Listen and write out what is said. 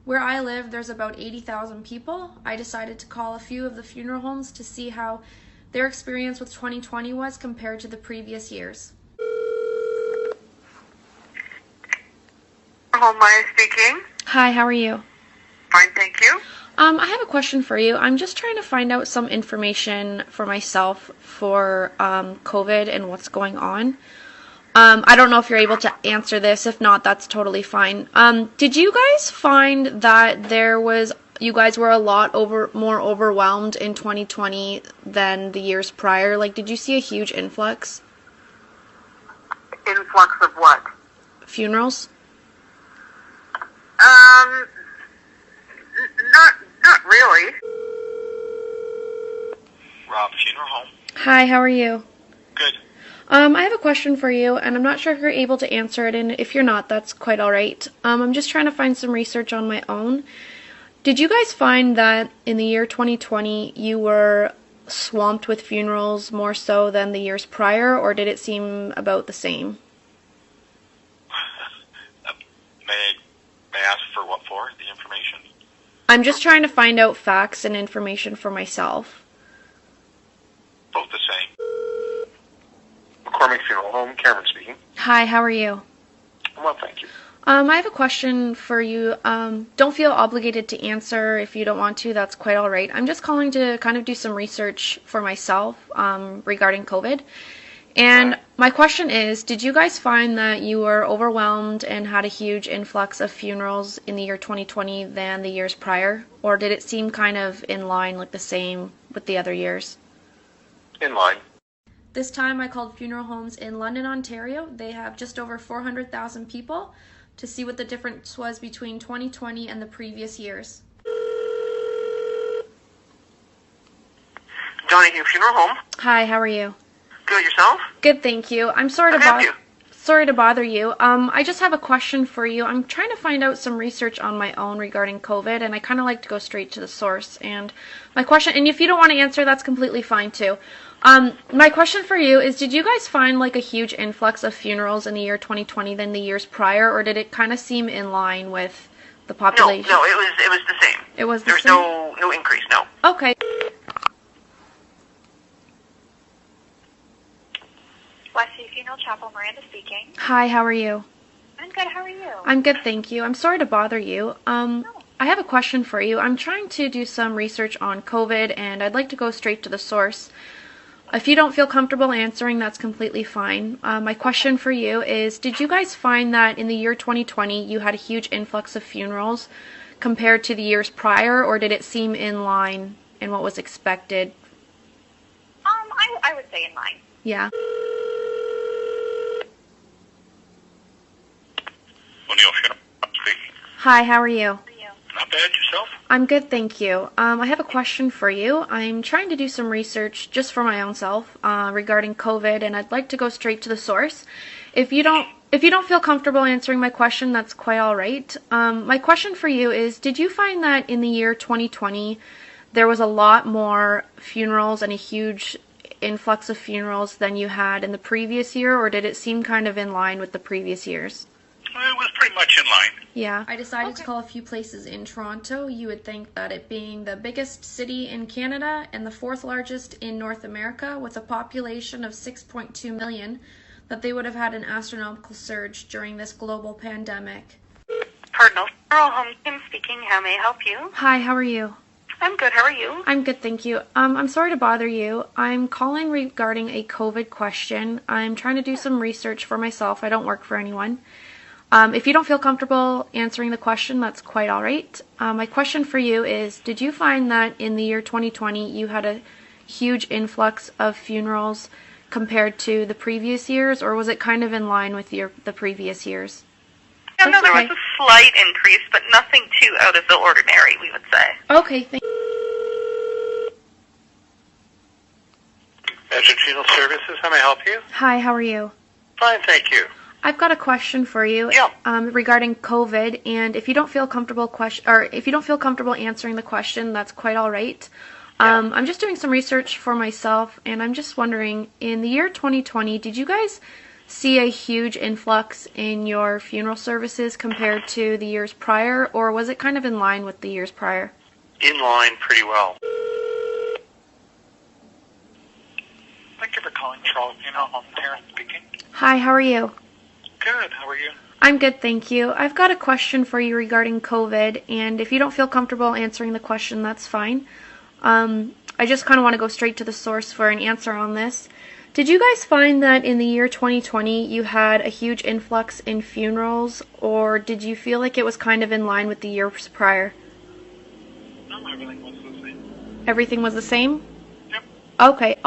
Where I live, there's about 80,000 people. I decided to call a few of the funeral homes to see how their experience with 2020 was compared to the previous years. Hello, Maya speaking. Hi, how are you? Fine, thank you. I have a question for you. I'm just trying to find out some information for myself for COVID and what's going on. I don't know if you're able to answer this. If not, that's totally fine. Did you guys find that you guys were a lot more overwhelmed in 2020 than the years prior? Like, did you see a huge influx? Influx of what? Funerals? Not really. Rob, funeral home. Hi, how are you? Good. I have a question for you, and I'm not sure if you're able to answer it, and if you're not, that's quite all right. I'm just trying to find some research on my own. Did you guys find that in the year 2020 you were swamped with funerals more so than the years prior, or did it seem about the same? May I ask for what for? The information? I'm just trying to find out facts and information for myself. Both the same. McCormick Funeral Home, Cameron speaking. Hi, how are you? Well, thank you. I have a question for you. Don't feel obligated to answer if you don't want to. That's quite all right. I'm just calling to kind of do some research for myself regarding COVID. And my question is, did you guys find that you were overwhelmed and had a huge influx of funerals in the year 2020 than the years prior? Or did it seem kind of in line, like the same with the other years? In line. This time I called funeral homes in London, Ontario. They have just over 400,000 people to see what the difference was between 2020 and the previous years. Donahue Funeral Home. Hi, how are you? Good, yourself? Good, thank you. I'm sorry to How can I help sorry to bother you. I just have a question for you. I'm trying to find out some research on my own regarding COVID, and I kind of like to go straight to the source. And my question, and if you don't want to answer, that's completely fine too. My question for you is, did you guys find like a huge influx of funerals in the year 2020 than the years prior, or did it kind of seem in line with the population? No, it was the same. It was the There's same? no increase, no. Okay. Westview Funeral Chapel, Miranda speaking. Hi, how are you? I'm good, how are you? I'm good, thank you. I'm sorry to bother you. I have a question for you. I'm trying to do some research on COVID, and I'd like to go straight to the source. If you don't feel comfortable answering, that's completely fine. My question for you is, did you guys find that in the year 2020 you had a huge influx of funerals compared to the years prior, or did it seem in line in what was expected? I would say in line. Yeah. O'Neill Funeral speaking. Hi, how are you? Not bad, yourself? I'm good, thank you. I have a question for you. I'm trying to do some research just for my own self regarding COVID, and I'd like to go straight to the source. If you don't feel comfortable answering my question, that's quite all right. My question for you is, did you find that in the year 2020 there was a lot more funerals and a huge influx of funerals than you had in the previous year, or did it seem kind of in line with the previous years? Well, it was pretty much in line. Yeah. I decided to call a few places in Toronto. You would think that it being the biggest city in Canada and the fourth largest in North America with a population of 6.2 million, that they would have had an astronomical surge during this global pandemic. Cardinal Funeral Home, Kim speaking. How may I help you? Hi, how are you? I'm good, how are you? I'm good, thank you. I'm sorry to bother you. I'm calling regarding a COVID question. I'm trying to do some research for myself. I don't work for anyone. If you don't feel comfortable answering the question, that's quite all right. My question for you is, did you find that in the year 2020 you had a huge influx of funerals compared to the previous years, or was it kind of in line with the previous years? Yeah, no, there okay. was a slight increase, but nothing too out of the ordinary, we would say. Okay, thank Edge Funeral Services, how may I help you? Hi, how are you? Fine, thank you. I've got a question for you Yeah. regarding COVID, and if you don't feel comfortable answering the question, that's quite all right. I'm just doing some research for myself, and I'm just wondering, in the year 2020, did you guys see a huge influx in your funeral services compared to the years prior, or was it kind of in line with the years prior? In line pretty well. Thank you for calling Charles Funeral Home. Terrence speaking. Hi, how are you? Good. How are you? I'm good, thank you. I've got a question for you regarding COVID, and if you don't feel comfortable answering the question, that's fine. I just kind of want to go straight to the source for an answer on this. Did you guys find that in the year 2020 you had a huge influx in funerals, or did you feel like it was kind of in line with the years prior? No, everything was the same. Everything was the same? Yep. Okay.